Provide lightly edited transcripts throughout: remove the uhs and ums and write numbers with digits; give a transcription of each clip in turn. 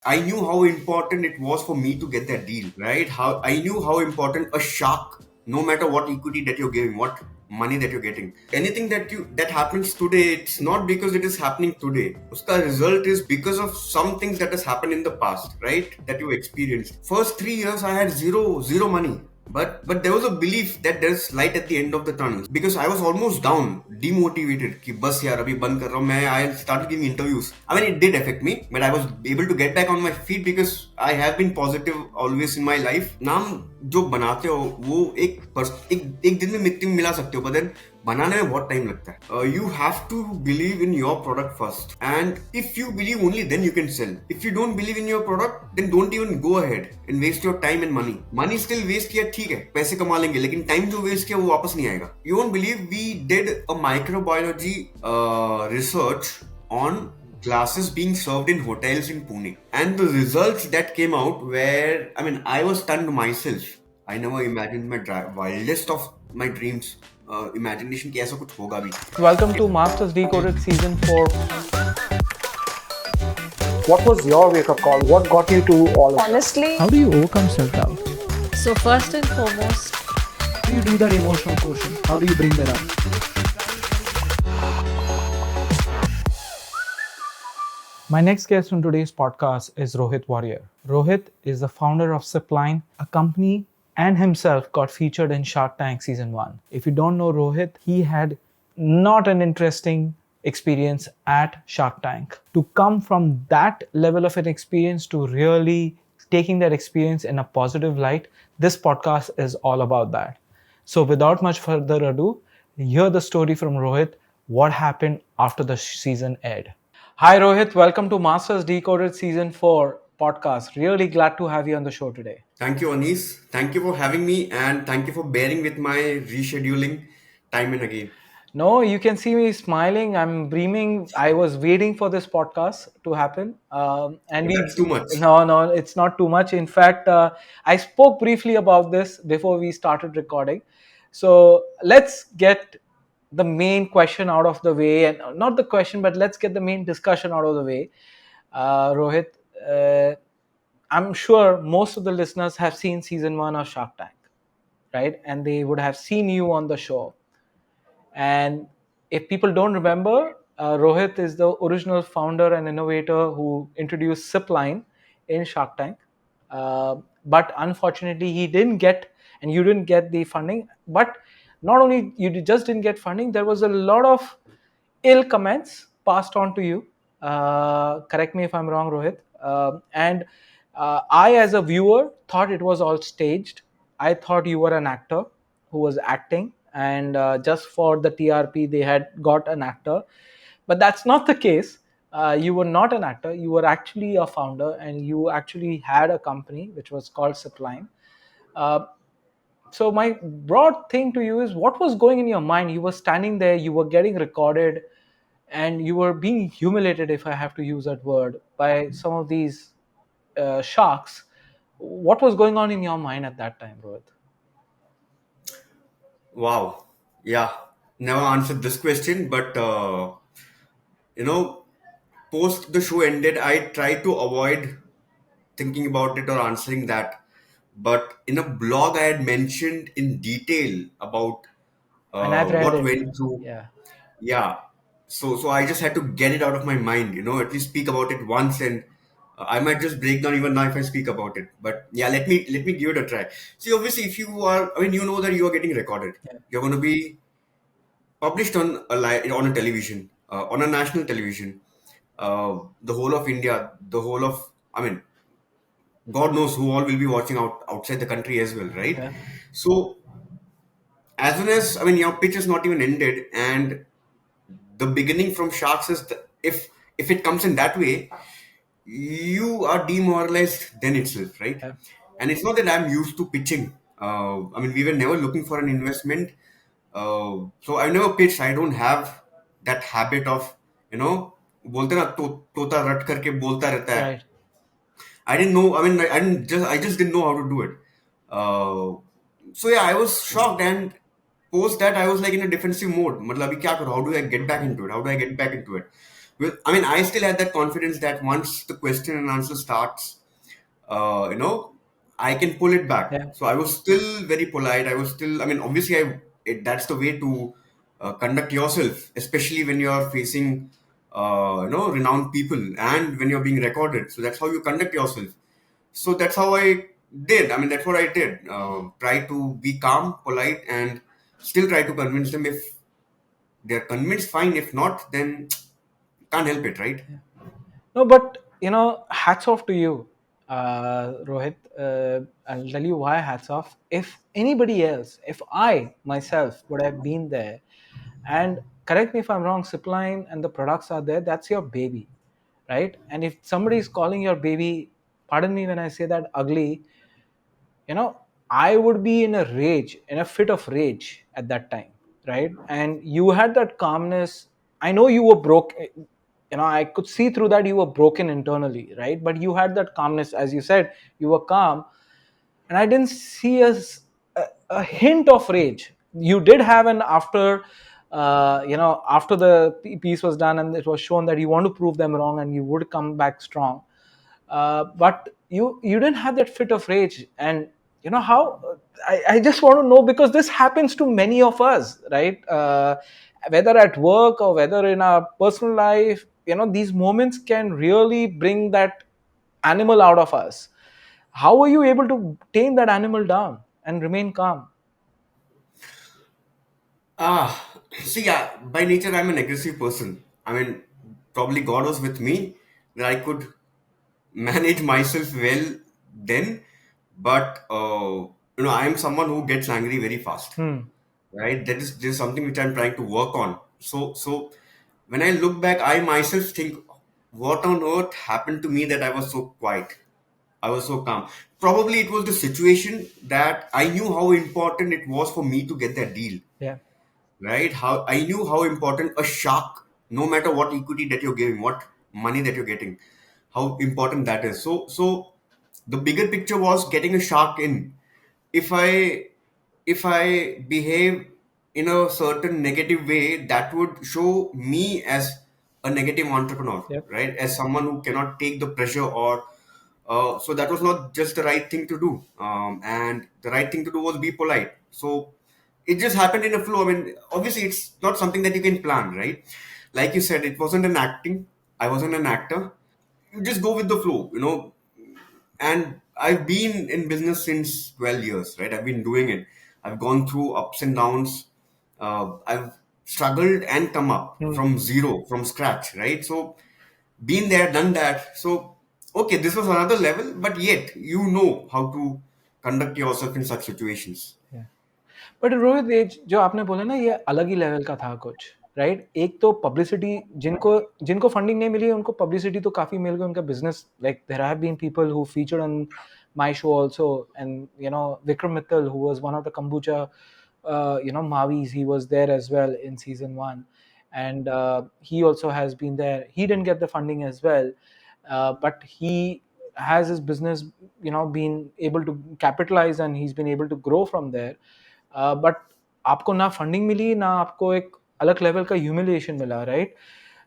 I knew how important it was for me to get that deal, right? How I knew how important a shark, no matter what equity that you're giving, what money that you're getting, anything that happens today, it's not because it is happening today. Uska result is because of some things that has happened in the past, right? That you experienced. First 3 years, I had zero money. But there was a belief that there's light at the end of the tunnel because I was almost down, demotivated. कि बस यार अभी बंद कर रहा हूँ मैं. I started giving interviews. I mean, it did affect me, but I was able to get back on my feet because I have been positive always in my life. नाम जो बनाते हो वो एक दिन में मिला सकते हो, but then बनाने में बहुत टाइम लगता है. You have to believe in your product first, and if you believe only then you can sell. If you don't believe in your product, then don't even go ahead and waste your time and money. Money still waste किया ठीक है, पैसे कमा लेंगे, लेकिन time जो waste किया वो वापस नहीं आएगा. You won't believe we did a microbiology research on glasses being served in hotels in Pune, and the results that came out were, I mean, I was stunned myself. I never imagined my wildest of my dreams. Imagination कि ऐसा कुछ होगा भी. Welcome to Masters Decoded Season 4. What was your wake-up call? What got you to all of this? Honestly, How do you overcome self-doubt? so first and foremost, How do you do that emotional quotient? How do you bring that up? My next guest on today's podcast is Rohit Warrior. Rohit is the founder of Sippline, a company, and himself got featured in Shark Tank Season 1. If you don't know Rohit, he had not an interesting experience at Shark Tank. To come from that level of an experience to really taking that experience in a positive light, this podcast is all about that. So without much further ado, hear the story from Rohit, what happened after the season aired. Hi Rohit, welcome to Masters Decoded Season 4 podcast. Really glad to have you on the show today. Thank you, Anis. Thank you for having me, and thank you for bearing with my rescheduling time and again. No, you can see me smiling. I'm beaming. I was waiting for this podcast to happen. And But we, that's too much. no, it's not too much. In fact, I spoke briefly about this before we started recording. So let's get the main question out of the way, and not the question, but let's get the main discussion out of the way. Rohit, I'm sure most of the listeners have seen season 1 of Shark Tank, right? And they would have seen you on the show. And if people don't remember, Rohit is the original founder and innovator who introduced Sippline in Shark Tank. But unfortunately, he didn't get, and you didn't get the funding. But not only you just didn't get funding, there was a lot of ill comments passed on to you. Correct me if I'm wrong, Rohit. And I, as a viewer, thought it was all staged. I thought you were an actor who was acting, and just for the TRP, they had got an actor. But that's not the case. You were not an actor. You were actually a founder, and you actually had a company which was called Sippline. Uh, so my broad thing to you is, what was going in your mind? You were standing there, you were getting recorded, and you were being humiliated, if I have to use that word, by some of these sharks. What was going on in your mind at that time, Rohit? Wow. Yeah. Never answered this question, but you know, post the show ended, I tried to avoid thinking about it or answering that. But in a blog, I had mentioned in detail about And I've read what it. went through. Yeah. Yeah. So I just had to get it out of my mind. At least speak about it once, and I might just break down even now if I speak about it. But yeah, let me give it a try. See, obviously, if you are, I mean, you know that you are getting recorded. Yeah. You're going to be published on a television, on a national television. The whole of India, the whole of, I mean, God knows who all will be watching outside the country as well, right? Yeah. So as soon as, I mean, your pitch is not even ended, and the beginning from Sharks is if it comes in that way, you are demoralized then itself, right? Yeah. And it's not that I'm used to pitching. I mean, we were never looking for an investment, so I never pitched. I don't have that habit of, बोलते ना तोता रट करके बोलता रहता है. Right. I didn't know. I mean, I just didn't know how to do it. Uh, so yeah, I was shocked, and post that I was like in a defensive mode. मतलब अभी क्या करूँ? How do I get back into it? How do I get back into it? Well, I mean, I still had that confidence that once the question and answer starts, you know, I can pull it back. Yeah. So I was still very polite. I was still, I mean, obviously, that's the way to conduct yourself, especially when you are facing, renowned people and when you're being recorded. So that's how you conduct yourself. So that's how I did. I mean, that's what I did. Try to be calm, polite, and still try to convince them. If they're convinced, fine. If not, then can't help it, right? No, but hats off to you, Rohit. I'll tell you why hats off. If anybody else, if I myself would have been there, and correct me if I'm wrong, Sippline and the products are there, that's your baby, right? And if somebody is calling your baby, pardon me when I say that, ugly, you know I would be in a rage, in a fit of rage at that time, right? And you had that calmness. I know you were broke, I could see through that you were broken internally, right? But you had that calmness, as you said, you were calm. And I didn't see a hint of rage. You did have an after, after the piece was done and it was shown that you want to prove them wrong and you would come back strong. But you didn't have that fit of rage. And you know how, I just want to know, because this happens to many of us, right? Whether at work or whether in our personal life, these moments can really bring that animal out of us. How were you able to tame that animal down and remain calm? See, yeah, by nature, I'm an aggressive person. I mean, probably God was with me that I could manage myself well then, but I'm someone who gets angry very fast, Hmm. right? That is something which I'm trying to work on. So when I look back, I myself think, what on earth happened to me that I was so quiet? I was so calm. Probably it was the situation that I knew how important it was for me to get that deal, Yeah. right? How I knew how important a shark, no matter what equity that you're giving, what money that you're getting, how important that is. So the bigger picture was getting a shark in. If I behave in a certain negative way, that would show me as a negative entrepreneur, Yep. right? As someone who cannot take the pressure, or so that was not just the right thing to do. And the right thing to do was be polite. So it just happened in a flow. I mean, obviously, it's not something that you can plan, right? Like you said, it wasn't an acting. I wasn't an actor. You just go with the flow, and I've been in business since 12 years, right? I've been doing it. I've gone through ups and downs. I've struggled and come up Hmm. from zero, from scratch, right? So, been there, done that. So, okay, this was another level, but yet you know how to conduct yourself in such situations. Yeah. But Rohit, ये जो आपने बोला ना, ये अलग ही level का था कुछ, राइट? एक तो पब्लिसिटी, जिनको जिनको फंडिंग नहीं मिली उनको पब्लिसिटी तो काफी मिल गई, उनका business, like there have been people who featured on my show also. And Vikram Mittal, who was one of the kombucha mavis, he was there as well in season 1. And he also has been there. He didn't get the funding as well, but he has his business, been able to capitalize, and he's been able to grow from there. But आपको ना funding मिली, ना आपको एक अलग level का humiliation मिला, right?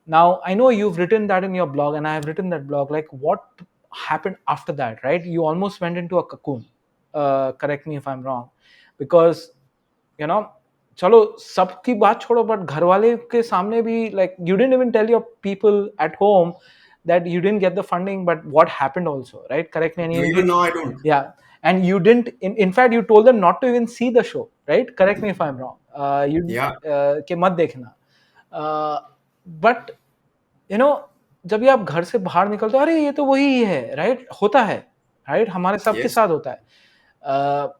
Now I know you've written that in your blog, and I have written that blog, like what happened after that, right? You almost went into a cocoon. Correct me if I'm wrong, because you know चलो सबकी बात छोड़ो, but घर वाले के सामने भी, like you didn't even tell your people at home that you didn't get the funding, but what happened also, right? Correct me, and No, you even did. now I don't. Yeah. And you didn't, in fact you told them not to even see the show, right? Correct me if I'm wrong. You Yeah, कि मत देखना. But you know जब ये आप घर से बाहर निकलते हो, अरे ये तो वही है, राइट? होता है, राइट? हमारे सबके yes. साथ होता है.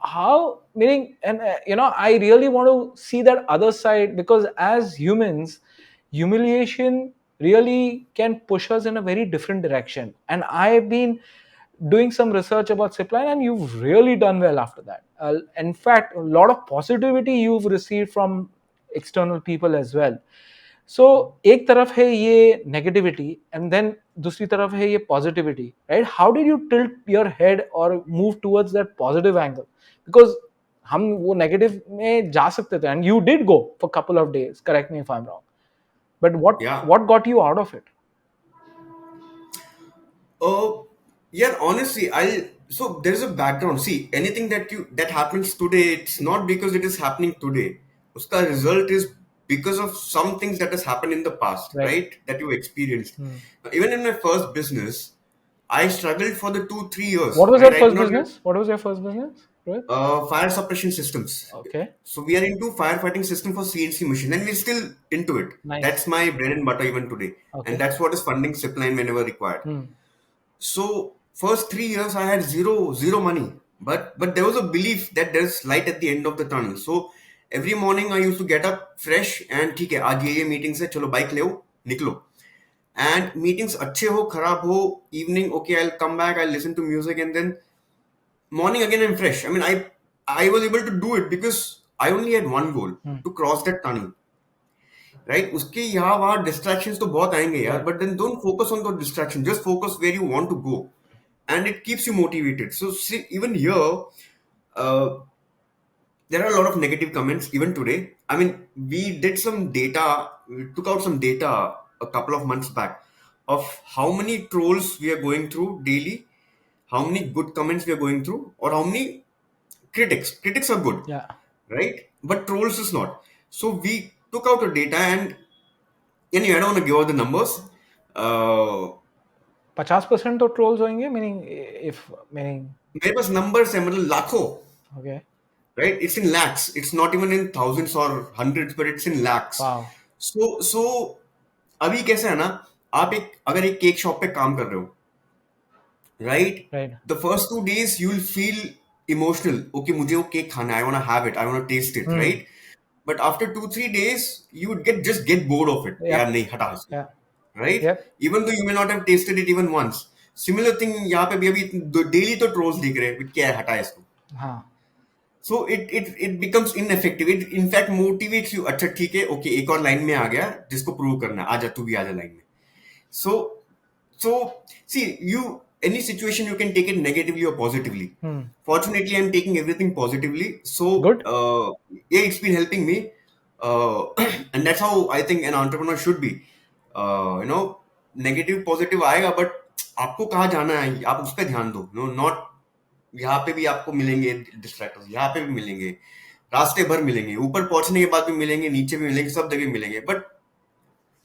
How, meaning, and I really want to see that other side, because as humans, humiliation really can push us in a very different direction. And I've been doing some research about Zipline, and you've really done well after that. In fact, a lot of positivity you've received from external people as well. सो एक तरफ है ये negativity, and then दूसरी तरफ है ये positivity, right? How did you tilt your head और move towards that positive angle? Because हम वो नेगेटिव में जा सकते थे, and you did go for couple of days. Correct me if I am wrong. But Yeah. what got you out of it? Uh, yeah, honestly, so there's a background. See, anything that happens today, it's not because it is happening today. Uska result is because of some things that has happened in the past, Right. right? That you experienced. Hmm. Even in my first business, I struggled for the 2 3 years, What was right? your I could first not business? What was your first business, Rohit? fire suppression systems. Okay. So we are into firefighting system for CNC machine, and we're still into it. Nice. That's my bread and butter even today, and Okay. that's what is funding Sippline whenever required. Hmm. So first 3 years I had zero money, but there was a belief that there's light at the end of the tunnel. So every morning I used to get up fresh and ठीक है आज ये meetings है चलो bike ले निकलो and meetings अच्छे हो खराब हो evening okay I'll come back I'll listen to music and then morning again I'm fresh. I mean I was able to do it because I only had one goal to cross that tunnel. Right उसके यहाँ वहाँ distractions तो बहुत आएंगे यार Yeah. But then don't focus on the distraction just focus where you want to go and it keeps you motivated. So see, even here, there are a lot of negative comments even today. I mean, we did some data, we took out some data a couple of months back of how many trolls we are going through daily, how many good comments we are going through, or how many critics. Critics are good, Yeah. right? But trolls is not. So we took out a data and anyway, I don't want to give out the numbers. Uh, 50% तो trolls होंगे, meaning if meaning. मेरे पास numbers है मतलब लाखों. Okay. Right? It's in lakhs. It's not even in thousands or hundreds, but it's in lakhs. Wow. So अभी कैसा है ना आप अगर एक केक शॉप पे काम कर रहे हो right Right. The first 2 days you will feel emotional okay मुझे वो केक खाना है I want to have it I want to taste it right but after 2 3 days you would get bored of it यार Yep. नहीं हटा इसको Yeah. right Yep. even though you may not have tasted it even once similar thing यहाँ पे भी अभी daily तो trolls दिख रहे हैं क्या है हटा इसको हाँ. So it becomes ineffective it in fact motivates you अच्छा ठीक है ओके एक और लाइन में आ गया जिसको प्रूव करना है आजा तू भी आजा लाइन में सो so see you any situation you can take it negatively or positively fortunately I'm taking everything positively so Good. yeah it's been helping me and that's how I think an entrepreneur should be you know negative positive आएगा but आपको कहाँ जाना है आप उस पर ध्यान दो नो नॉट यहाँ पे भी आपको मिलेंगे डिस्ट्रैक्टर्स यहाँ पे भी मिलेंगे रास्ते भर मिलेंगे ऊपर पहुंचने के बाद भी मिलेंगे नीचे भी मिलेंगे सब जगह मिलेंगे but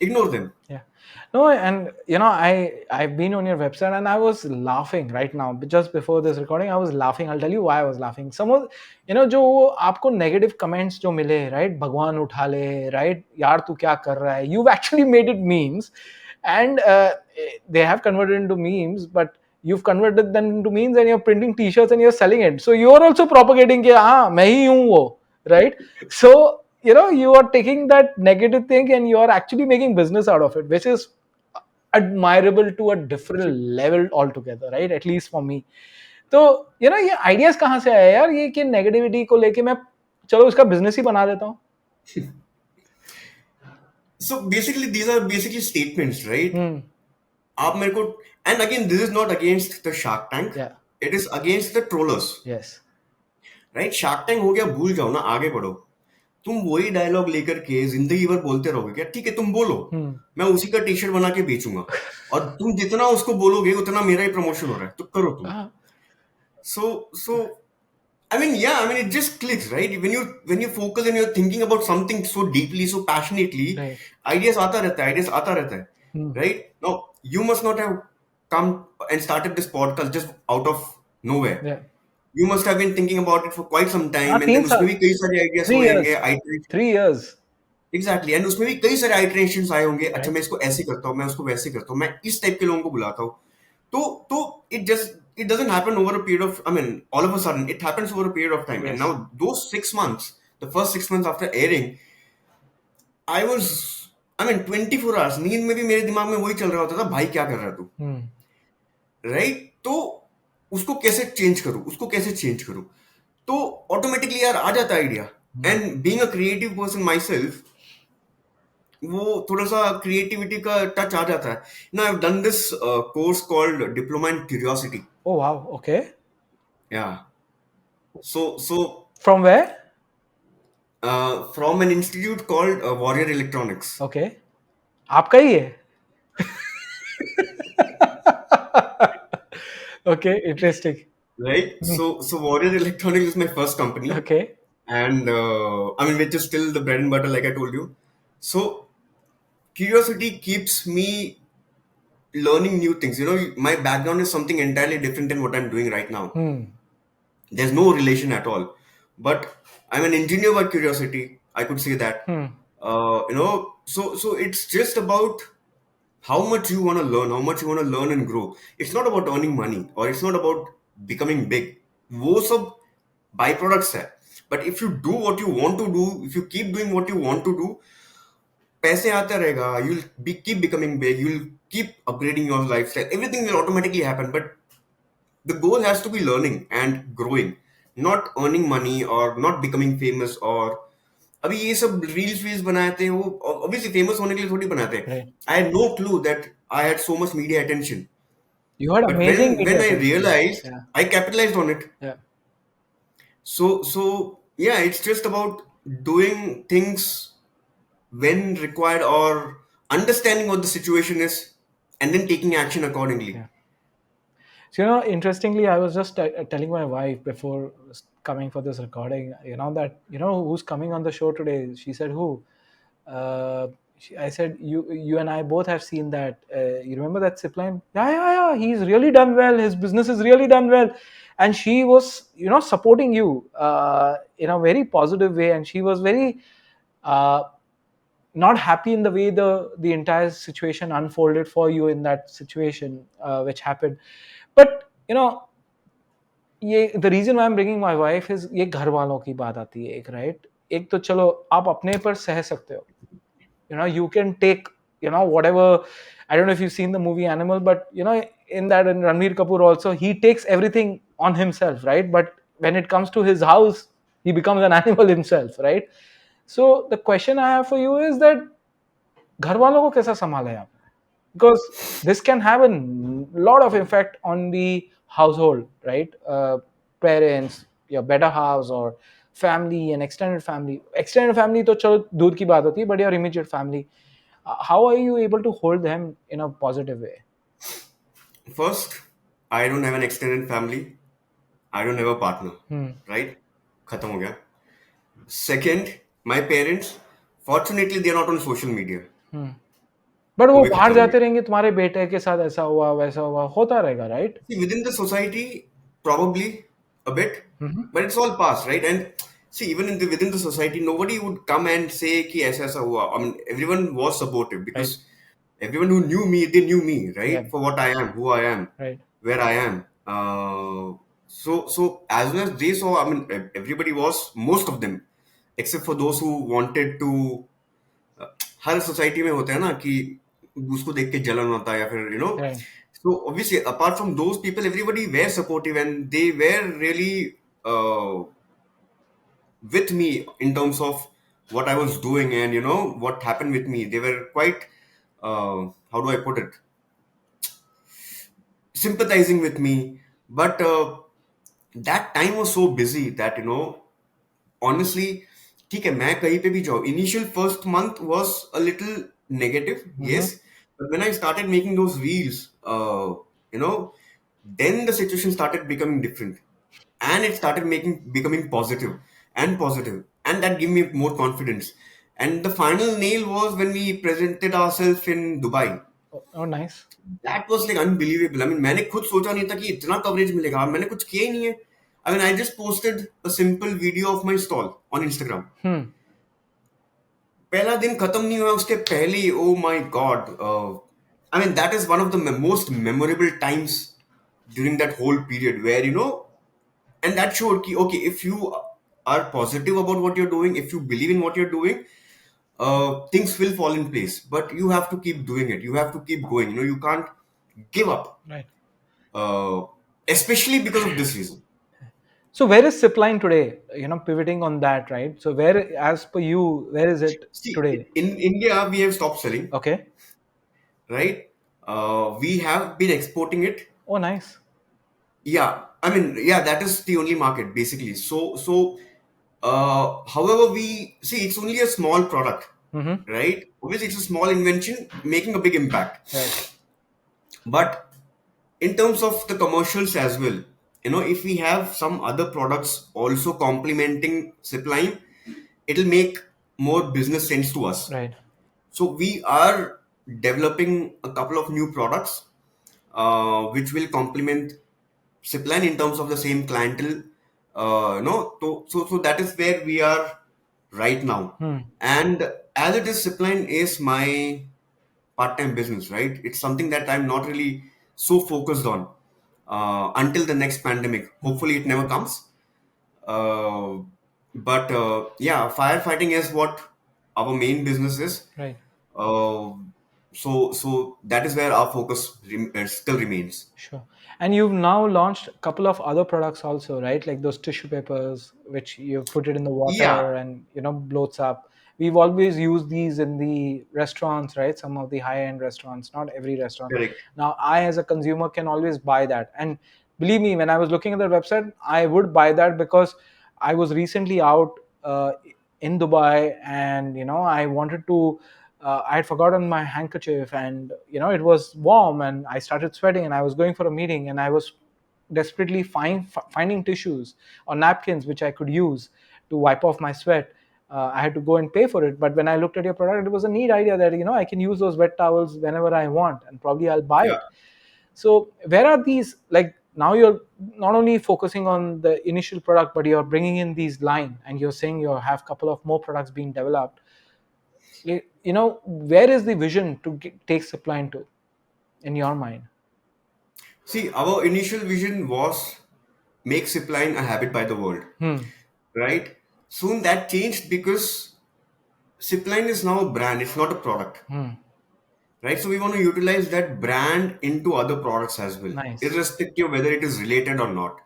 ignore them. Yeah. No, and I've been on your website and I was laughing right now. Just before this recording, I was laughing. I'll tell you why I was laughing. Some of जो वो आपको negative comments जो मिले, right? भगवान उठा ले, right? यार तू क्या कर रहा है? You've actually made it memes, and they have converted into memes, but you've converted them into memes and you're printing T-shirts and you're selling it. So you're also propagating कि हाँ मैं ही हूँ वो, right? So you are taking that negative thing and you are actually making business out of it, which is admirable to a different level altogether, right? At least for me. तो ये ideas कहाँ से आया यार ये कि negativity को लेके मैं चलो इसका बिजनेस ही बना देता हूँ. So basically these are basically statements, right? आप मेरे को and again this is not against the Shark Tank. Yeah. It is against the trollers. Yes. Right? Shark Tank हो गया भूल जाओ ना आगे बढ़ो. तुम वही डायलॉग लेकर के जिंदगी भर बोलते रहोगे क्या ठीक है तुम बोलो मैं उसी का टी शर्ट बना के बेचूंगा और तुम जितना उसको बोलोगे उतना मेरा ही प्रमोशन हो रहा है तो करो तुम so I mean yeah I mean it just clicks right when you focus and you're thinking about something so deeply so passionately Right. ideas आता रहता है right now you must not have come and started this podcast just out of nowhere. Yeah. You must have been thinking about it for quite some time हाँ, and then उसमें भी कई सारे ideas 3 हुए years. होंगे 3 years. Exactly and उसमें भी कई सारे आइटरेशंस आए होंगे अच्छा Right. मैं इसको ऐसे करता हूँ मैं उसको वैसे करता हूँ मैं इस टाइप के लोगों को बुलाता हूँ तो it doesn't happen over a period of I mean all of a sudden it happens over a period of time. Yes. And now those 6 months the first 6 months after airing I was I mean 24 hours नींद में भी मेरे दिमाग में वही चल रहा होता था भाई क्या कर रहा है तू राइट तो उसको कैसे चेंज करूँ तो ऑटोमेटिकली यार आ जाता idea and being a creative person my self वो थोड़ा सा क्रिएटिविटी का टच आ जाता है ना I have done this course called diploma in curiosity Oh wow. Okay. या सो From where? From an institute called warrior electronics Okay. आपका ही है? Okay, interesting. right? Hmm. So Warrior Electronics is my first company, Okay. and I mean, which is still the bread and butter, like I told you. So curiosity keeps me learning new things. You know, my background is something entirely different than what I'm doing right now. Hmm. There's no relation at all. But I'm an engineer by curiosity. I could say that. Hmm. So it's just about how much you want to learn, how much you want to learn and grow. It's not about earning money or it's not about becoming big. वो सब byproducts है. But if you do what you want to do, if you keep doing what you want to do, पैसे आता रहेगा. You'll keep becoming big. You'll keep upgrading your lifestyle. Everything will automatically happen. But the goal has to be learning and growing, not earning money or not becoming famous or अभी ये सब reels वील्स बनाते हैं वो obviously famous होने के लिए थोड़ी बनाते हैं. Right. I had no clue that I had so much media attention. You had But amazing when media I attention. realized, Yeah. I capitalized on it. Yeah. So yeah, it's just about doing things when required or understanding what the situation is and then taking action accordingly. Yeah. So, interestingly, I was just telling my wife before coming for this recording, that, who's coming on the show today. She said, who? I said, you and I both have seen that. You remember that Sippline? Yeah, yeah, yeah. He's really done well. His business has really done well. And she was, supporting you in a very positive way. And she was very uh, not happy in the way the entire situation unfolded for you in that situation which happened. But ये the reason I am bringing my wife is, ये घर वालों की बात आती है एक, right? एक तो चलो आप अपने पर सह सकते हो, you can take, whatever. I don't know if you've seen the movie Animal, but in that, and Ranveer Kapoor also, he takes everything on himself, right? But when it comes to his house, he becomes an animal himself, right? So the question I have for you is that घर वालों को कैसा संभाला है आपने? Because this can have a lot of effect on the household, right? Parents, your better house, or family and extended family. Extended family तो चलो दूर की बात होती है, but your immediate family. How are you able to hold them in a positive way? First, I don't have an extended family. I don't have a partner. Right? खत्म हो गया. Second, my parents, fortunately, they are not on social media. But वो वो भी बाहर खत्म हो जाते गया. रहेंगे, तुम्हारे बेटे के साथ ऐसा हुआ वैसा हुआ होता रहेगा, right? See, within the society, probably a bit, but it's all past, right? And see, even within the society, nobody would come and say कि ऐसा ऐसा हुआ. I mean, everyone was supportive Right. because everyone who knew me, they knew me, Yeah. right? For what I am, who I am, Right. where I am. So as soon as they saw, I mean, everybody was, most of them, except for those who wanted to. Her society में होता है ना कि उसको देख के जलन होता है या फिर Right. so obviously apart from those people everybody were supportive and they were really with me in terms of what I was doing and what happened with me. They were quite how do I put it, sympathizing with me. But that time was so busy that honestly, ठीक है मैं कहीं पे भी जाऊँ, initial first month was a little negative, yes, but when I started making those reels, you know then the situation started becoming different and it started making becoming positive and that gave me more confidence. And the final nail was when we presented ourselves in Dubai. Oh, nice. That was like unbelievable. I mean, मैंने खुद सोचा नहीं था कि इतना coverage मिलेगा. मैंने कुछ किया ही नहीं है. I mean, I just posted a simple video of my stall on Instagram. पहला दिन खत्म नहीं हुआ उसके पहले ही, oh my god, I mean that is one of the most memorable times during that whole period where and that showed कि okay, if you are positive about what you're doing, if you believe in what you're doing, things will fall in place, but you have to keep doing it, you have to keep going, you can't give up, Right. uh, especially because of this reason. So where is Sippline today? Pivoting on that, right? So where, as per you, where is it See, today? in India we have stopped selling, Okay. right? We have been exporting it. Oh, nice. Yeah, I mean, yeah, that is the only market basically. So, however, we see it's only a small product. Mm-hmm. right? Obviously, it's a small invention making a big impact. Right. But in terms of the commercials as well, if we have some other products also complementing Zipline, it'll make more business sense to us. Right. So we are developing a couple of new products which will complement Zipline in terms of the same clientele. No, so that is where we are right now. Hmm. And as it is, Zipline is my part-time business, right? It's something that I'm not really so focused on until the next pandemic. Hmm. Hopefully, it never comes. Uh, but yeah, firefighting is what our main business is. Right. Uh, so that is where our focus still remains. Sure. And you've now launched a couple of other products also, right? Like those tissue papers, which you put it in the Yeah, water and bloats up. We've always used these in the restaurants, right? Some of the high-end restaurants, not every restaurant. correct. Now, I as a consumer can always buy that. And believe me, when I was looking at the website, I would buy that because I was recently out in Dubai, and I wanted to. I had forgotten my handkerchief, and it was warm, and I started sweating, and I was going for a meeting, and I was desperately finding tissues or napkins which I could use to wipe off my sweat. I had to go and pay for it, but when I looked at your product, it was a neat idea that I can use those wet towels whenever I want, and probably I'll buy Yeah. it. So where are these, like, now you're not only focusing on the initial product, but you're bringing in these line, and you're saying you have a couple of more products being developed. Where is the vision to take Suppline to in your mind? See, our initial vision was make Zipline a habit by the world, Hmm. right? Soon that changed because Zipline is now a brand, it's not a product, Hmm. right? So we want to utilize that brand into other products as well, Nice. irrespective whether it is related or not.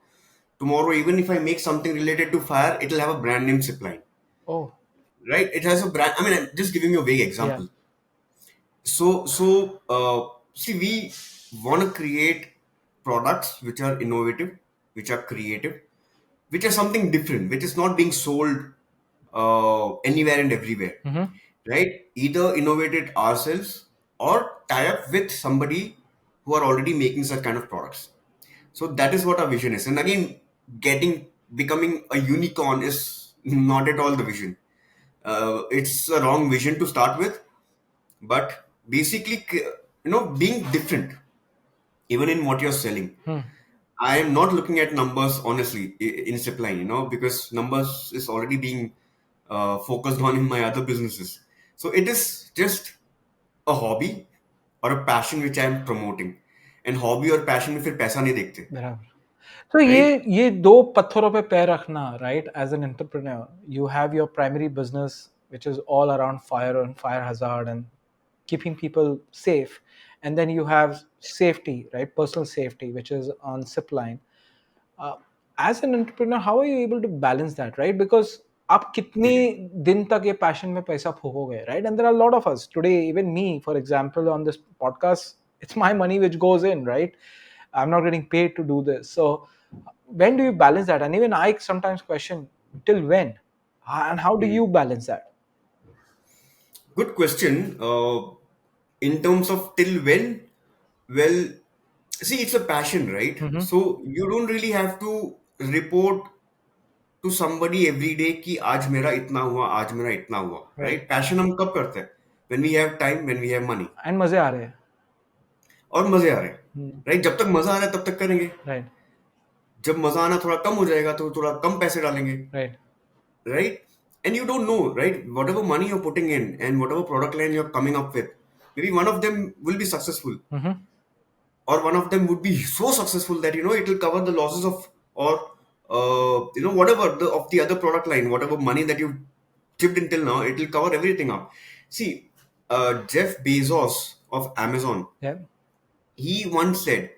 Tomorrow, even if I make something related to fire, it'll have a brand name Zipline, Oh. right? It has a brand. I mean, I'm just giving you a vague Yeah. example. So, see, we want to create products which are innovative, which are creative, which are something different, which is not being sold anywhere and everywhere, Mm-hmm. right? Either innovate it ourselves or tie up with somebody who are already making such kind of products. So that is what our vision is. And again, becoming a unicorn is not at all the vision. It's a wrong vision to start with, but basically, being different, even in what you're selling. Hmm. I am not looking at numbers honestly in Zipline, because numbers is already being focused on in my other businesses. So it is just a hobby or a passion which I am promoting. And hobby or passion में फिर पैसा नहीं देखते, बराबर. तो right? ये दो पत्थरों पे पैर रखना, right? As an entrepreneur, you have your primary business, which is all around fire and fire hazard and keeping people safe, and then you have safety, right? Personal safety, which is on Zipline. uh, as an entrepreneur, how are you able to balance that, right? Because आप कितने दिन तक ये passion में पैसा फूकोगे, right? And there are a lot of us today, even me, for example, on this podcast, it's my money which goes in, right? I'm not getting paid to do this. So when do you balance that? And even I sometimes question, till when? And how do you balance that? Good question. In terms of till when, well, see, it's a passion, right? Mm-hmm. So you don't really have to report to somebody every day कि आज मेरा इतना हुआ, आज मेरा इतना हुआ, Right. right? Passion हम कब करते हैं? When we have time, when we have money. And मजे आ रहे हैं. और मजे आ रहे हैं, Hmm. right? जब तक मजा आ रहा है तब तक करेंगे. Right. जब मजा आना थोड़ा कम हो जाएगा तो थोड़ा कम पैसे डालेंगे, Right. right? And you don't know, right? Whatever money you're putting in and whatever product line you're coming up with, maybe one of them will be successful, Mm-hmm. or one of them would be so successful that it will cover the losses of, or whatever of the other product line, whatever money that you've chipped in till now, it will cover everything up. See, Jeff Bezos of Amazon, Yeah. he once said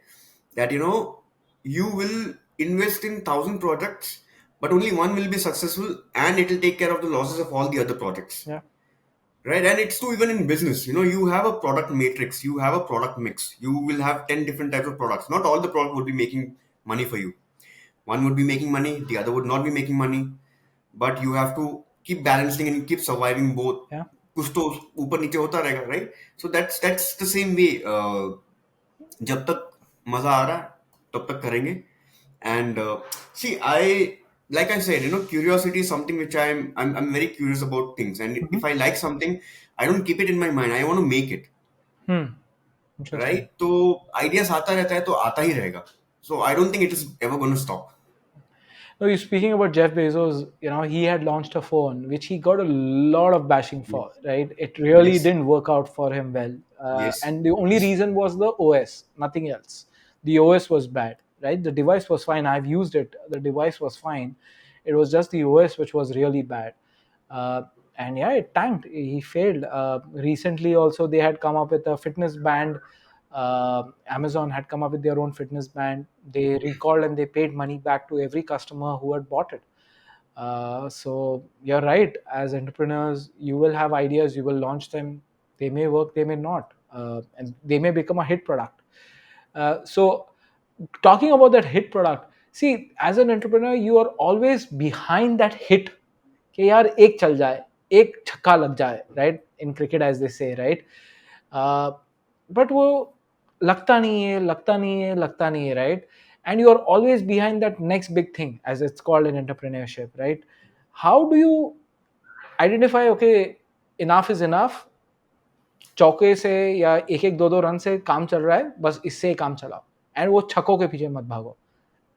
that you will invest in 1,000 projects, but only one will be successful, and it will take care of the losses of all the other projects. Yeah. Right, and it's true even in business. You have a product matrix, you have a product mix. You will have 10 different types of products. Not all the product would be making money for you. One would be making money, the other would not be making money. But you have to keep balancing and keep surviving both. Yeah. कुछ तो ऊपर नीचे होता रहेगा, right? So that's the same way. जब तक मजा आ रहा है तब तक करेंगे। And see, like I said, curiosity is something which I'm very curious about things. And Mhm. if I like something, I don't keep it in my mind. I want to make it, Hmm. Interesting. right? तो ideas आता रहता है तो आता ही रहेगा. So I don't think it is ever going to stop. No, you speaking about Jeff Bezos, he had launched a phone which he got a lot of bashing Yes. for, right? It really Yes. didn't work out for him well. Yes. And the only reason was the OS, nothing else. The OS was bad, right? The device was fine. I've used it. The device was fine. It was just the OS which was really bad. Uh, and yeah, it tanked. He failed. Recently, also, they had come up with a fitness band. Amazon had come up with their own fitness band. They recalled and they paid money back to every customer who had bought it. So you're right. As entrepreneurs, you will have ideas, you will launch them. They may work, they may not, and they may become a hit product. So talking about that hit product, see, as an entrepreneur, you are always behind that hit. कि यार एक चल जाए, एक छक्का लग जाए, right? In cricket, as they say, right? But वो लगता नहीं है, लगता नहीं है, लगता नहीं है, right? And you are always behind that next big thing, as it's called in entrepreneurship, right? How do you identify, okay, enough is enough, चौके से या एक एक दो दो रन से काम चल रहा है, बस इससे ही काम चलाओ, एंड वो छक्कों के पीछे मत भागो.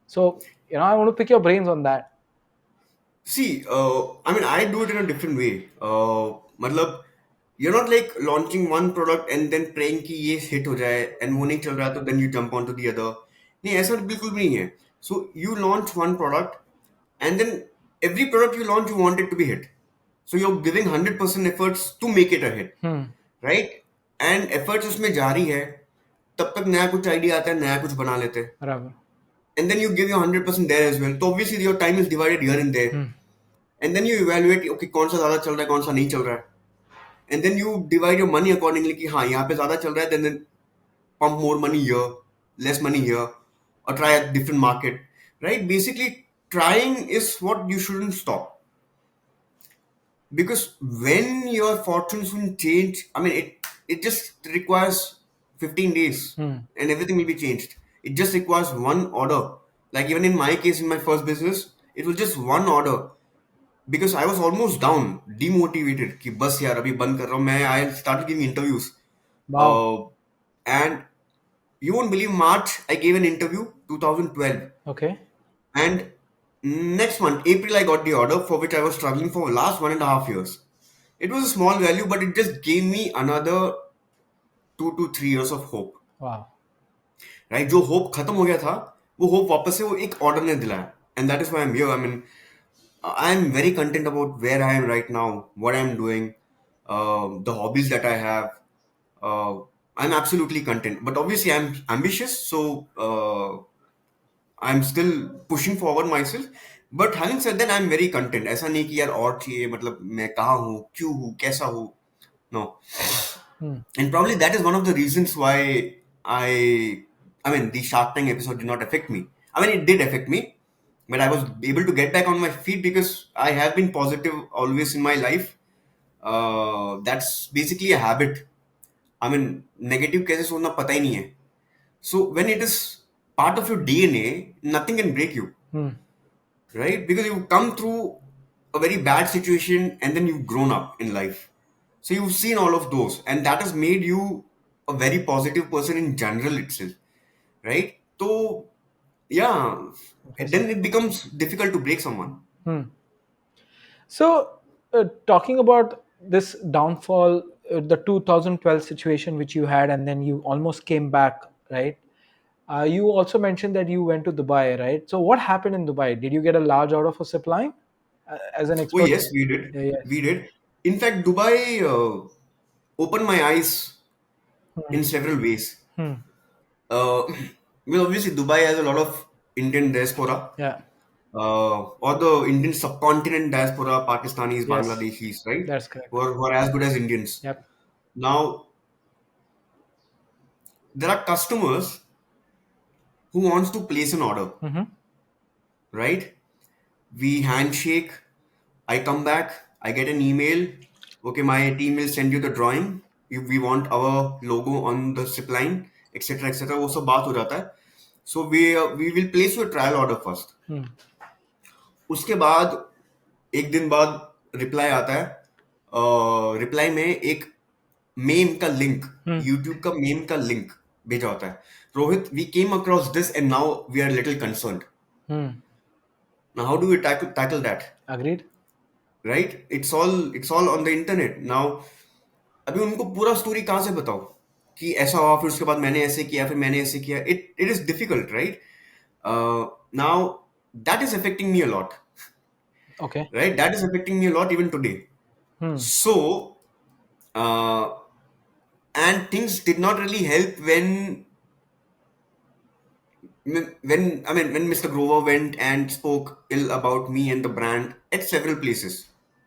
So I want to pick your brains on that. See, I mean, I do it in a different way. मतलब you're not like launching one product and then praying कि ये hit हो जाए and वो नहीं चल रहा तो then you jump onto the other. नहीं, ऐसा बिल्कुल भी नहीं है. So you launch one product and then every product you launch you want it to be hit. So you're giving 100% efforts to make it a hit, right? And efforts उसमें जारी है. तब तक नया कुछ आइडिया आता है, नया कुछ बना लेते हैं. बराबर. And then you give your 100% there as well. So obviously your time is divided here and there. And then you evaluate, okay, कौन सा ज़्यादा चल रहा है, कौन सा नहीं चल रहा है. And then you divide your money accordingly कि हाँ यहाँ पे ज़्यादा चल रहा है, then pump more money here, less money here, or try a different market, right? Basically, trying is what you shouldn't stop. Because when your fortunes will change, I mean, it just requires 15 days and everything will be changed. It just requires one order. Like even in my case, in my first business, it was just one order. Because I was almost down, demotivated. कि बस यार अभी बंद कर रहा हूँ मैं. I started giving interviews. Wow. And you won't believe, March I gave an interview 2012. Okay. And next month, April, I got the order for which I was struggling for last 1.5 years. It was a small value, but it just gave me another 2 to 3 years of hope. Wow. Right? जो hope खत्म हो गया था, वो hope वापस से वो एक order ने दिलाया. And that is why I'm here. I mean, I'm very content about where I am right now, what I'm doing, the hobbies that I have. Uh, I'm absolutely content. But obviously, I'm ambitious, so I'm still pushing forward myself. But having said that, I'm very content. ऐसा नहीं कि यार और चाहिए, मतलब मैं कहाँ हूँ, क्यों हूँ, कैसा हूँ. No. And probably that is one of the reasons why I mean, the Shark Tank episode did not affect me. I mean, it did affect me, but I was able to get back on my feet because I have been positive always in my life. That's basically a habit. I mean, negative कैसे सोचना पता ही नहीं है. So when it is part of your DNA, nothing can break you, right? Because you've come through a very bad situation and then you've grown up in life. So you've seen all of those, and that has made you a very positive person in general itself, right? So yeah, then it becomes difficult to break someone. So, talking about this downfall, the 2012 situation which you had, and then you almost came back, right? You also mentioned that you went to Dubai, right? So, what happened in Dubai? Did you get a large order for Sippline as an Oh expert? yes, we did. Yeah, yes. We did. In fact, Dubai opened my eyes in several ways. Uh, well, obviously, Dubai has a lot of Indian diaspora, Yeah. or the Indian subcontinent diaspora, Pakistanis, Yes. Bangladeshis, right? That's correct. Who are as good as Indians. Yep. Now, there are customers who wants to place an order, right? We handshake. I come back. I get an email. Okay, my team will send you the drawing. If we want our logo on the zip line, etc., etc. वो सब बात हो जाता है. So we will place you a trial order first. Hmm. उसके बाद एक दिन बाद रिप्लाई आता है. रिप्लाई में एक मेम का लिंक, Hmm. यूट्यूब का मेम का लिंक भेजा होता है. Rohit, we came across this and now we are little concerned. Hmm. Now how do we tackle that? Agreed. Right? It's all on the internet now. अभी उनको पूरा story कहाँ से बताओ कि ऐसा हुआ, फिर उसके बाद मैंने ऐसे किया, फिर मैंने ऐसे किया. It is difficult, right? Now that is affecting me a lot, Okay. right? That is affecting me a lot even today. Hmm. So, uh, and things did not really help when Mr. Grover went and spoke ill about me and the brand at several places.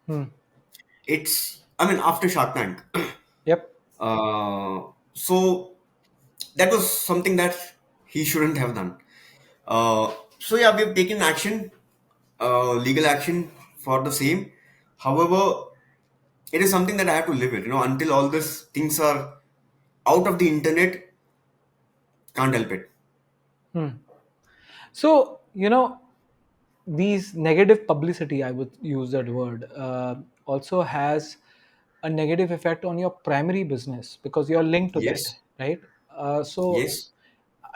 Hmm. After Shark Tank. Yep. So that was something that he shouldn't have done. So yeah, we've taken action, legal action for the same. However, it is something that I have to live with. Until all these things are out of the internet, can't help it. Hmm. So, these negative publicity, I would use that word, also has a negative effect on your primary business because you're linked to that, Yes, right? So, yes,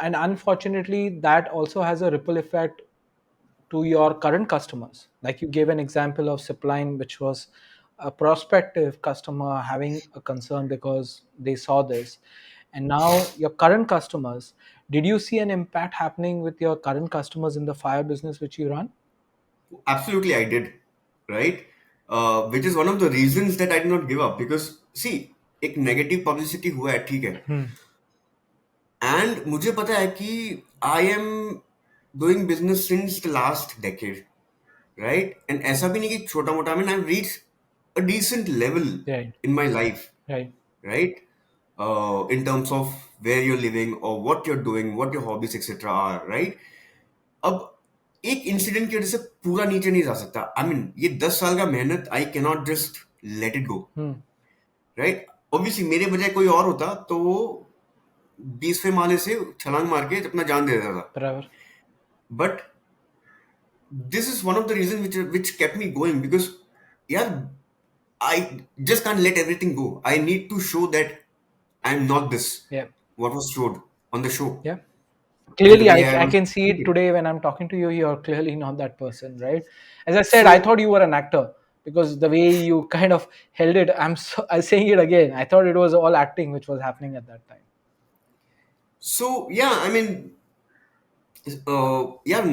and unfortunately, that also has a ripple effect to your current customers. Like you gave an example of Sippline, which was a prospective customer having a concern because they saw this. And now your current customers, did you see an impact happening with your current customers in the fire business which you run? absolutely, I did, right? Which is one of the reasons that I did not give up, because see, एक negative publicity हुआ है, ठीक है. Hmm. And मुझे पता है कि I am doing business since the last decade, right? And ऐसा भी नहीं कि छोटा मोटा. I have reach a decent level Right. In my life, Right. right? In terms of where you're living or what you're doing, what your hobbies etc are, right? अब एक incident की वजह से पूरा नीचे नहीं जा सकता. ये 10 साल का मेहनत, I can not just let it go, Hmm. Right? Obviously मेरे बजाय कोई और होता तो वो 20वें माले से छलांग मार के अपना जान दे देता था. Forever. But this is one of the reasons which kept me going, because yeah, I just can't let everything go. I need to show that I'm not this Yeah. what was showed on the show. Yeah. And the Clearly, way I I'm can see it speaking. today when I'm talking to you. You're clearly not that person, right? As I said, I So thought you were an actor because the way you kind of held it. I'm saying it again. I thought it was all acting which was happening at that time. yeah, यार,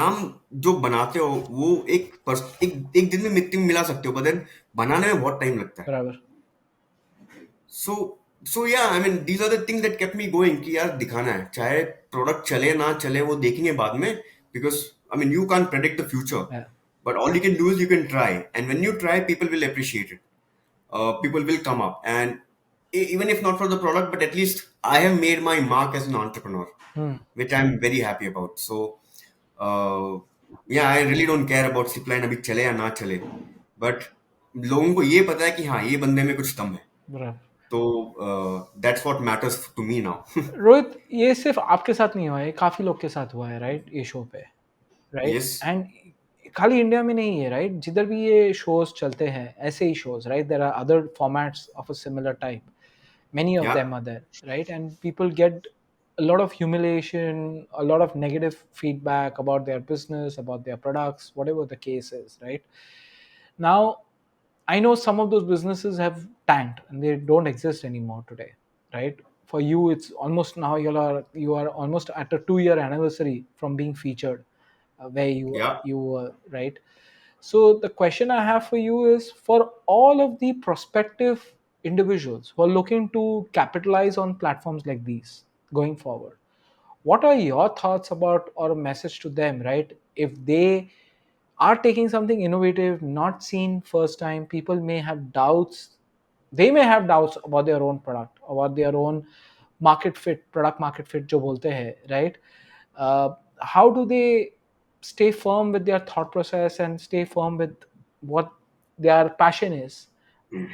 नाम जो बनाते हो वो एक दिन में मिट्टी में मिला सकते हो, बट देन बनाने में बहुत टाइम लगता है. Forever. So yeah, these are the things that kept me going कि यार दिखाना है, चाहे प्रोडक्ट चले ना चले वो देखेंगे बाद में, because you can't predict the future, Yeah. but all you can do is you can try, and when you try, people will appreciate it. People will come up, and even if not for the product, but at least I have made my mark as an entrepreneur, Hmm. which I'm very happy about. So yeah, I really don't care about Zipline अभी चले या ना चले, but लोगों को ये पता है कि हाँ, ये बंदे में कुछ दम है. Forever. तो that's what matters to me now. Rohit, ये सिर्फ आपके साथ नहीं हुआ है, काफी लोग के साथ हुआ है, राइट? ये शो पे, राइट? यस, एंड खाली इंडिया में नहीं है, राइट? जिधर भी ये शोज चलते हैं, ऐसे ही shows, right? There are other formats of a similar type. Many of या, them are there, right? And people get a lot of humiliation, a lot of negative feedback about their business, about their products, whatever the case is, right? Now, I know some of those businesses have tanked and they don't exist anymore today, right? For you, it's almost now you are almost at a 2 year anniversary from being featured, where या. you were, right? So the question I have for you is, for all of the prospective individuals who are looking to capitalize on platforms like these going forward, what are your thoughts about, or a message to them, right? If they are taking something innovative, not seen first time, people may have doubts. They may have doubts about their own product, about their own market fit, product market fit, जो बोलते हैं, right? How do they stay firm with their thought process and stay firm with what their passion is,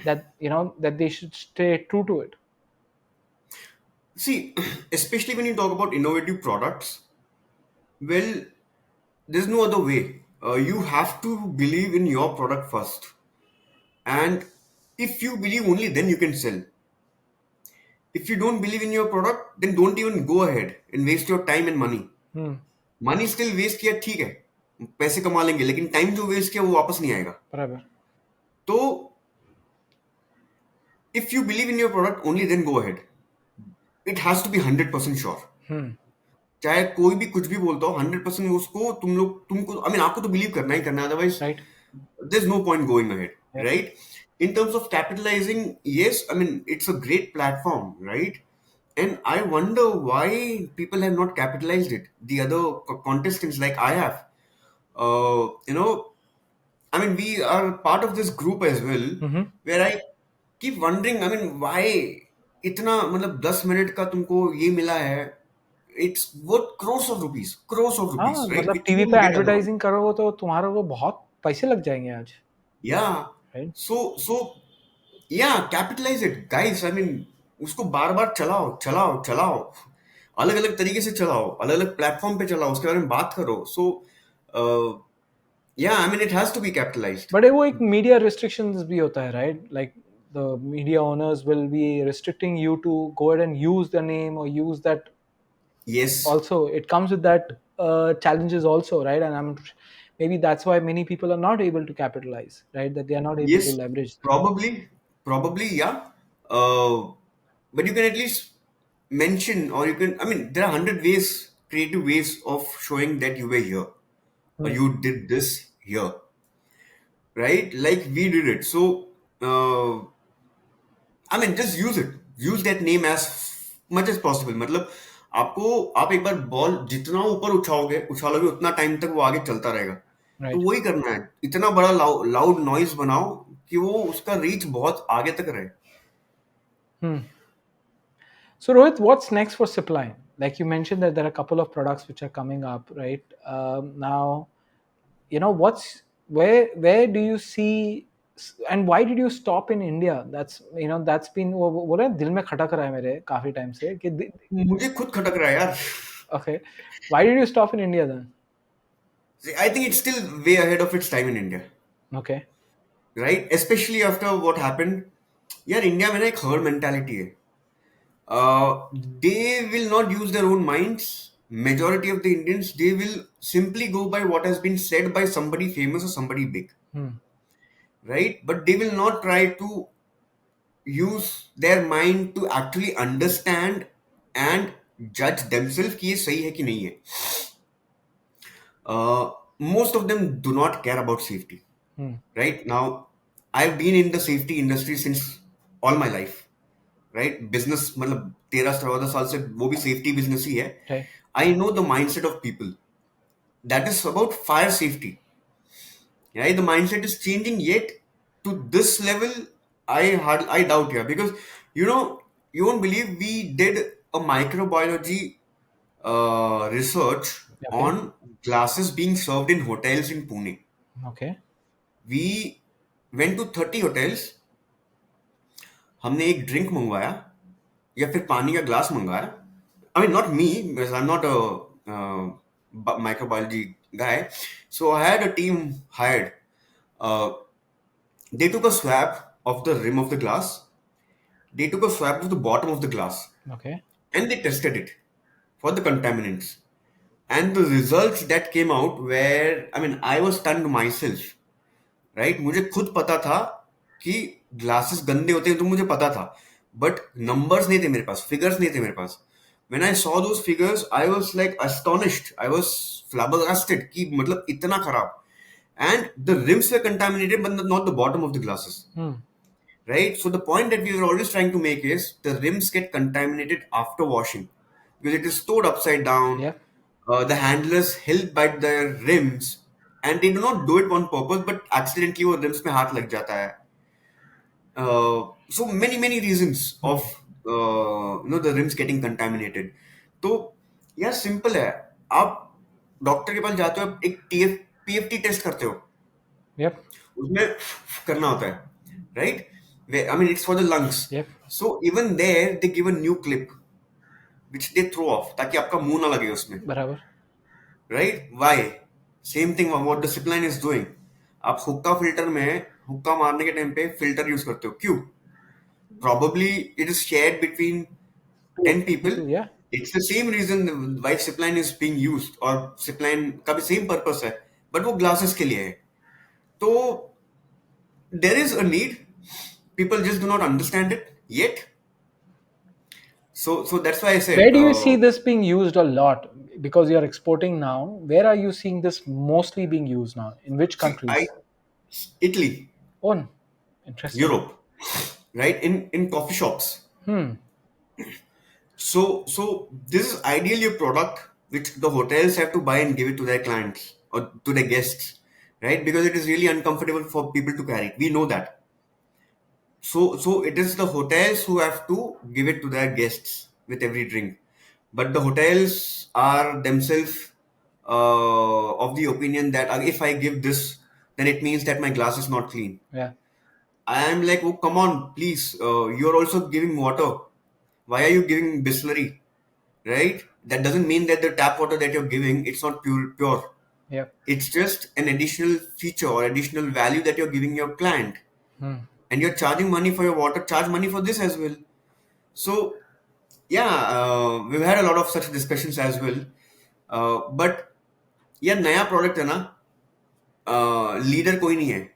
that that they should stay true to it. See, especially when you talk about innovative products, well, there's no other way. You have to believe in your product first. And if you believe only then you can sell. If you don't believe in your product, then don't even go ahead and waste your time and money. Hmm. Money still waste किया ठीक है, पैसे कमा लेंगे, लेकिन time जो waste किया वो वापस नहीं आएगा. बराबर. तो if you believe in your product only then go ahead. It has to be 100% sure. Hmm. चाहे कोई भी कुछ भी बोलता हो, 100% उसको तुमको आई मीन आपको तो बिलीव करना ही करना है, otherwise Right. there's no point going ahead, Yep. right? In terms of capitalizing, yes, I mean it's a great platform, right? And I wonder why people have not capitalized it. The other contestants, like I have, you know, I mean, we are part of this group as well, Mm-hmm. where I keep wondering, I mean, why इतना मतलब 10 minute का तुमको ये मिला है. It's what crores of हाँ, rupees, right? मतलब Which you TV पे won't get otherwise. एडवर्टाइजिंग करोगे तो तुम्हारे को बहुत पैसे लग जाएंगे आज. Yeah. Right. So yeah, capitalize it, guys. I mean, उसको बार बार चलाओ चलाओ चलाओ, अलग अलग तरीके से चलाओ, अलग अलग प्लेटफॉर्म पे चलाओ, उसके बारे में बात करो. सो yeah, I mean it has to be capitalized. But वो एक मीडिया रिस्ट्रिक्शंस भी होता है, right? Like the media owners will be restricting you to go ahead and use the name or use that. Yes, Also it comes with that challenges also, right? And maybe that's why many people are not able to capitalize, right? That they are not able to yes, leverage. probably, yeah. Uh, but you can at least mention, or you can. I mean, there are 100 creative ways of showing that you were here or you did this here, right? Like we did it. So, I mean, just use it. Use that name as much as possible. मतलब आप एक बार ball जितना ऊपर उछालोगे उतना time तक वो आगे चलता रहेगा. तो Right. वही करना है. इतना बड़ा लाउड नॉइज बनाओ कि वो उसका रीच बहुत आगे तक रहे. So Rohit, what's next for Sippline? Like you mentioned that there are a couple of products which are coming up, right? Now, what's where do you see, and why did you stop in India? That's been वो बोल रहे हैं, दिल में खटक रहा है मेरे काफी टाइम से कि मुझे खुद खटक रहा है यार. okay, why did you stop in India then? I think it's still way ahead of its time in India, Okay. right? Especially after what happened. यार इंडिया में ना एक हर्ड मेंटालिटी है. They will not use their own minds. Majority of the Indians, they will simply go by what has been said by somebody famous or somebody big, right? But they will not try to use their mind to actually understand and judge themselves कि ये सही है कि नहीं है. Most of them do not care about safety. Right now, I've been in the safety industry since all my life. Right, business मतलब 13-14 साल से वो भी safety business ही है. Right. I know the mindset of people. That is about fire safety. Right, the mindset is changing yet to this level. I doubt here, because you won't believe we did a microbiology research Okay. on glasses being served in hotels in Pune. Okay. We went to 30 hotels. हमने एक drink मंगवाया या फिर पानी का glass मंगाया. I mean, not me, because I'm not a microbiology guy. So I had a team hired. They took a swab of the rim of the glass. They took a swab of the bottom of the glass. Okay. And they tested it for the contaminants. And the results that came out were, I mean, I was stunned myself. Right, मुझे खुद पता था कि glasses गंदे होते हैं, तो मुझे पता था, बट नंबर्स नहीं थे मेरे पास, फिगर्स नहीं थे मेरे पास. When I saw those figures I was like astonished, I was flabbergasted कि मतलब इतना खराब. And the rims were contaminated but not the bottom of the glasses. Right, so the point that we were always trying to make is the rims get contaminated after washing because it is stored upside down. Yeah. The handlers help bite their rims, and they do not do it on purpose, but accidentally वो rims में हाथ लग जाता है. So many reasons of the rims getting contaminated. तो यार simple है, आप डॉक्टर के पास जाते हो, एक पीएफटी टेस्ट करते हो, Yep. उसमें करना होता है, right? I mean, it's for the lungs. Yep. So even there they give a new clip which they throw off ताकि आपका मुंह ना लगे उसमें, बराबर. right? Why? Same thing what the Sippline is doing. आप हुक्का फिल्टर में हुक्का मारने के टाइम पे फिल्टर यूज करते हो, क्यों? Probably it is shared between Two 10 people. people. Yeah. It's the same reason why Sippline is being used, और Sippline का भी same purpose है, but वो glasses के लिए है. तो there is a need. People just do not understand it yet. So that's why I Where said, do you see this being used a lot? Because you're exporting now. Where are you seeing this mostly being used now? In which see, I countries? Italy, Oh, interesting. Europe, right? In coffee shops. Hmm. So this is ideally a product which the hotels have to buy and give it to their clients or to their guests, right? Because it is really uncomfortable for people to carry. We know that. So it is the hotels who have to give it to their guests with every drink. But the hotels are themselves of the opinion that if I give this, then it means that my glass is not clean. Yeah. I am like, oh, come on, please. You're also giving water. Why are you giving Bisleri? Right? That doesn't mean that the tap water that you're giving, it's not pure. Yep. It's just an additional feature or additional value that you're giving your client. Hmm. And you're charging money for your water, charge money for this as well. So yeah, we've had a lot of such discussions as well. But yeah, नया product है ना, leader कोई नहीं है.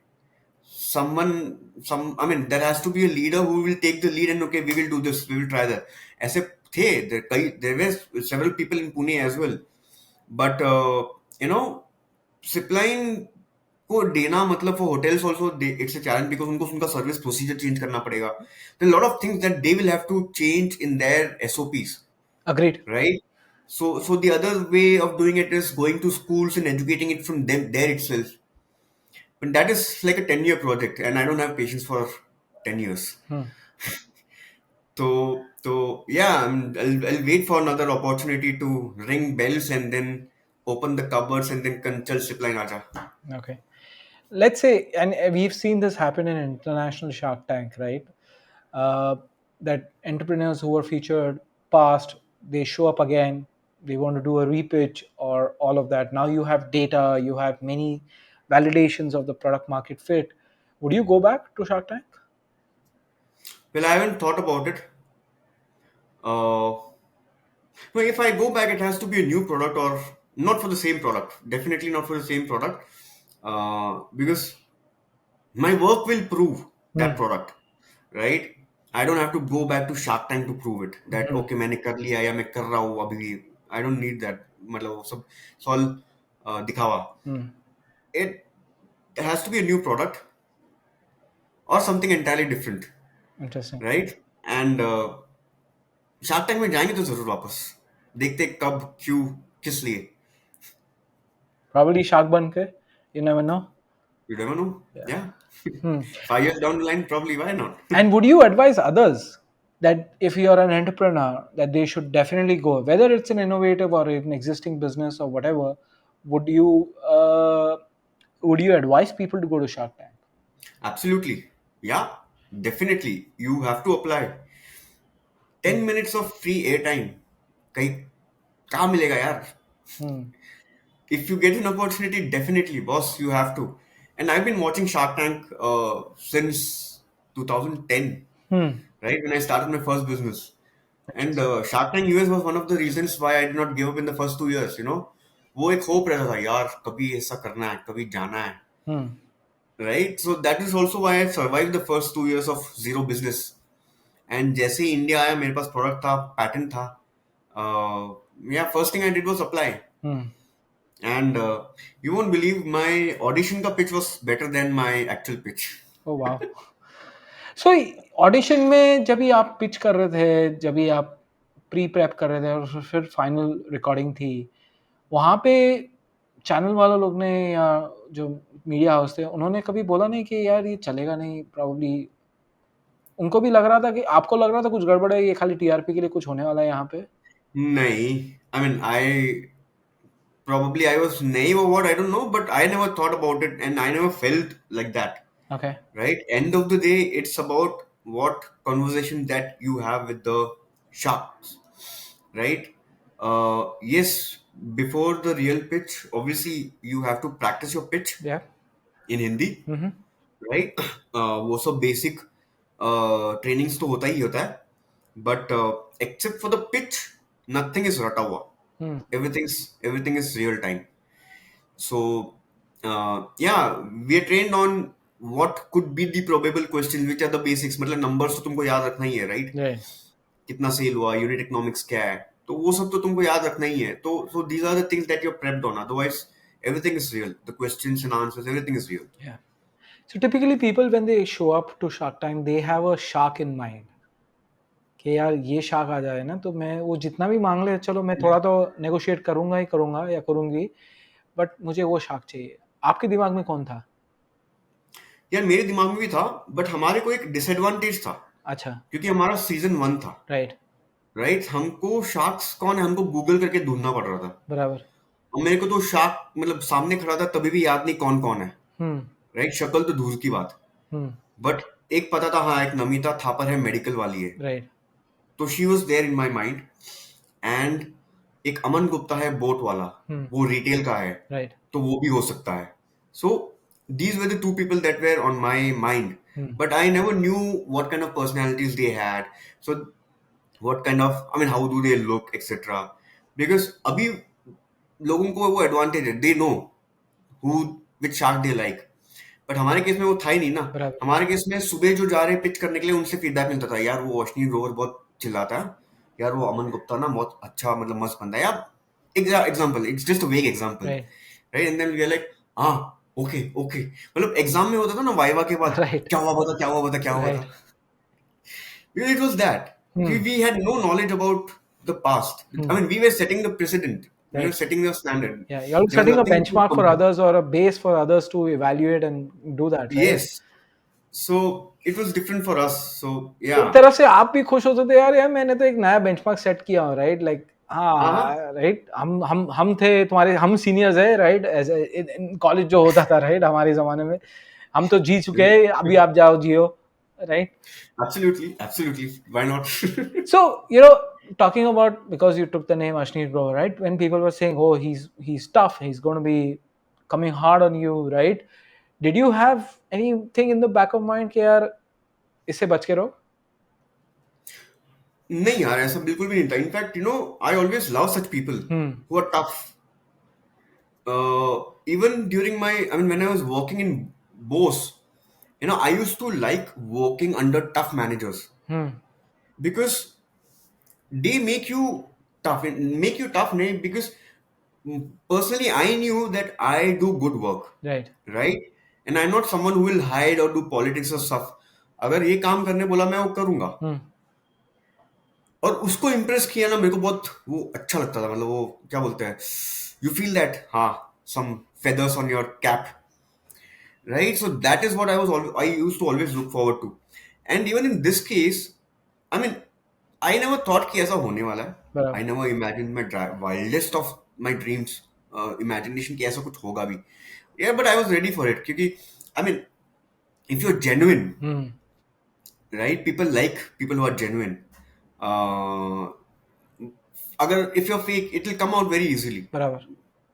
I mean, there has to be a leader who will take the lead and okay, we will do this, we will try that. ऐसे थे, there were several people in Pune as well. But you know, Zipline को देना मतलब for hotels also it's a challenge because उनको उनका service procedure change करना पड़ेगा. There are a lot of things that they will have to change in their SOPs, Agreed. right? So the other way of doing it is going to schools and educating it from them there itself. But that is like a 10-year project, and I don't have patience for 10 years. Hmm. So yeah, I'll wait for another opportunity to ring bells and then open the cupboards and then chal Zipline aja. Okay. Let's say, and we've seen this happen in international Shark Tank, right? Uh, that entrepreneurs who were featured past, they show up again, they want to do a repitch or all of that. Now you have data, you have many validations of the product market fit. Would you go back to Shark Tank? Well, I haven't thought about it. Well, if I go back, it has to be a new product or not for the same product. Definitely not for the same product. Because my work will prove that Hmm. product, right? I don't have to go back to Shark Tank to prove it. That Hmm. okay, मैंने कर लिया या मैं कर रहा हूँ अभी. I don't need that. मतलब वो सब it's all दिखावा. Hmm. It has to be a new product or something entirely different, Interesting. right? And shark tank में जाएंगे तो जरूर वापस देखते कब क्यों किस लिए. Probably Shark Banke. You never know. You never know. Yeah. Yeah. Hmm. 5 years down the line, probably why not? And would you advise others that if you're an entrepreneur, that they should definitely go, whether it's an innovative or an existing business or whatever? Would you advise people to go to Shark Tank? Absolutely. Yeah, definitely. You have to apply. 10 minutes of free airtime. कहीं कहाँ मिलेगा यार? Hmm. If you get an opportunity, definitely, boss, you have to. And I've been watching Shark Tank since 2010, Hmm. right? When I started my first business. And Interesting. Shark Tank US was one of the reasons why I did not give up in the first 2 years, वो एक hope रहता था यार कभी ऐसा करना है कभी जाना है, Hmm. right? So that is also why I survived the first 2 years of zero business. And जैसे ही इंडिया आया मेरे पास प्रोडक्ट था पैटर्न था, yeah, first thing I did was apply. Hmm. And you won't believe my audition का pitch was better than my actual pitch. Oh wow. So audition में जब भी आप पिच कर रहे थे, जब भी आप प्री प्रेप कर रहे थे और फिर फाइनल रिकॉर्डिंग थी, वहाँ पे चैनल वाले लोग ने या जो मीडिया हाउस थे, उन्होंने कभी बोला नहीं कि यार ये चलेगा नहीं प्रॉब्ली? उनको भी लग रहा था कि आपको लग रहा था कुछ गड़बड़ है, ये खाली टीआरपी के लिए कुछ होने वाला है यहाँ पे? नहीं, I mean, I probably I was naive or what, I don't know, but I never thought about it and I never felt like that. Okay. Right? End of the day, it's about what conversation that you have with the sharks. Right? Yes, before the real pitch, obviously you have to practice your pitch Yeah. in Hindi. Mm-hmm. Right वो सब basic trainings तो होता ही होता है but except for the pitch nothing is रटा हुआ Hmm. Everything is real time so yeah we are trained on what could be the probable question which are the basics मतलब नंबर्स तो तुमको याद रखना ही है राइट Right. कितना सेल हुआ यूनिट इकोनॉमिक्स क्या है तो वो सब तो तुमको याद रखना ही है तो so these are the things that you are prepped on otherwise everything is real the questions and answers everything is real. Yeah. So typically people when they show up to Shark Tank, they have a shark in mind. कि यार ये शाख आ जाए ना तो मैं वो जितना भी मांग ले चलो मैं थोड़ा तो नेगोशिएट करूंगा ही करूंगा या करूंगी बट मुझे वो शाख चाहिए आपके दिमाग में कौन था यार मेरे दिमाग में भी था बट हमारे को एक डिसएडवांटेज था अच्छा क्योंकि हमारा सीजन 1 था राइट राइट हमको शार्क्स कौन है हमको गूगल करके ढूंढना पड़ रहा था बराबर और मेरे को तो शार्क मतलब सामने खड़ा था तभी भी याद नहीं कौन कौन है हम्म राइट शक्ल तो दूर की बात हम्म बट एक पता था हाँ एक नमिता थापर है मेडिकल वाली है राइट तो she was there in my mind and एक अमन गुप्ता है बोट वाला वो रिटेल का है राइट तो वो भी हो सकता है सो these were the two people that were on my mind but I never knew what kind of personalities they had so what kind of I mean how do they look etc because अभी लोगों को वो advantage है they know who which shark they like but हमारे case में वो था ही नहीं ना बराबर हमारे केस में सुबह जो जा रहे पिच करने के लिए उनसे फीडबैक मिलता था यार वो अश्विनी ग्रोवर बहुत चिल्लाता है यार वो अमन गुप्ता ना बहुत अच्छा मतलब मस्त बंदा है यार example it's just a vague example right right and then we are like हाँ ओके ओके मतलब एग्जाम में होता था ना वाइवा के बाद राइट क्या हुआ बता क्या हुआ बता क्या हुआ राइट था it was that we had no knowledge about the past I mean we were setting the precedent we were Right. setting the standard Yeah, you're there was setting a nothing to benchmark for compare. others or a base for others to evaluate and do that, right? Yes so it was different for us so एक yeah तरफ से आप भी खुश होते थे यार यार मैंने तो एक नया बेंचमार्क सेट किया राइट लाइक uh-huh. हाँ राइट हम थे तुम्हारे हम सीनियर्स है राइट इन कॉलेज जो होता था राइट हमारे जमाने में हम तो जी चुके हैं अभी आप जाओ जियो right Absolutely why not. so you know talking about because you took the name Ashneet bro right when people were saying oh he's tough he's going to be coming hard on you right did you have anything in the back of mind कि यार इससे बच के रहो नहीं यार ऐसा बिल्कुल भी नहीं था in fact you know I always love such people who are tough even during my I mean when I was working in Bose you know I used to like working under tough managers because they make you tough nahi, because personally I knew that I do good work right right and I'm not someone who will hide or do politics or stuff अगर ये काम करने बोला मैं वो करूंगा और उसको इम्प्रेस किया ना मेरे को बहुत वो अच्छा लगता था मतलब वो क्या बोलते हैं यू फील दैट हाँ सम feathers on your cap right so that is what I used to always look forward to and even in this case I mean I never thought कि ऐसा होने वाला है I बराबर never imagined my wildest of my dreams imagination कि ऐसा कुछ होगा भी yeah but I was ready for it क्योंकि I mean if you're genuine right people like people who are genuine अगर if you're fake it will come out very easily बराबर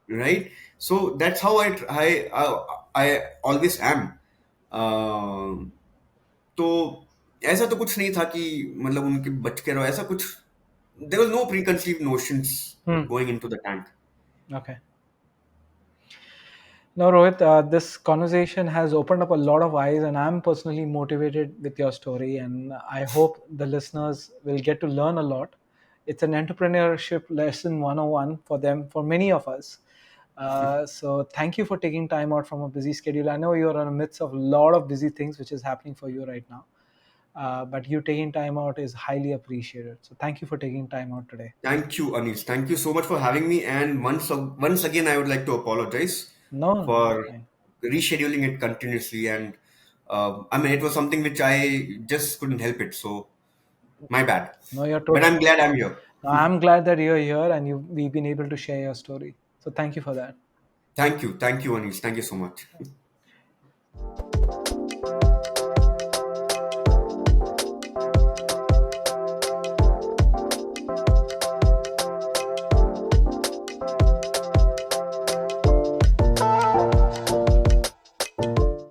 right so that's how I always am तो ऐसा तो कुछ नहीं था कि मतलब उनके बच के रहो ऐसा कुछ there was no preconceived notions going into the tank. okay now Rohit this conversation has opened up a lot of eyes and I'm personally motivated with your story and I hope the listeners will get to learn a lot it's an entrepreneurship lesson 101 for them for many of us so thank you for taking time out from a busy schedule I know you're in the midst of a lot of busy things which is happening for you right now but you taking time out is highly appreciated so thank you for taking time out today Thank you, Anish. Thank you so much for having me. And once again, I would like to apologize no it's for fine rescheduling it continuously. And I mean, it was something which I just couldn't help it. So my bad. no you're But totally I'm glad I'm here. I'm glad that you're here and we've been able to share your story So thank you for that. Thank you, Anish. Thank you so much.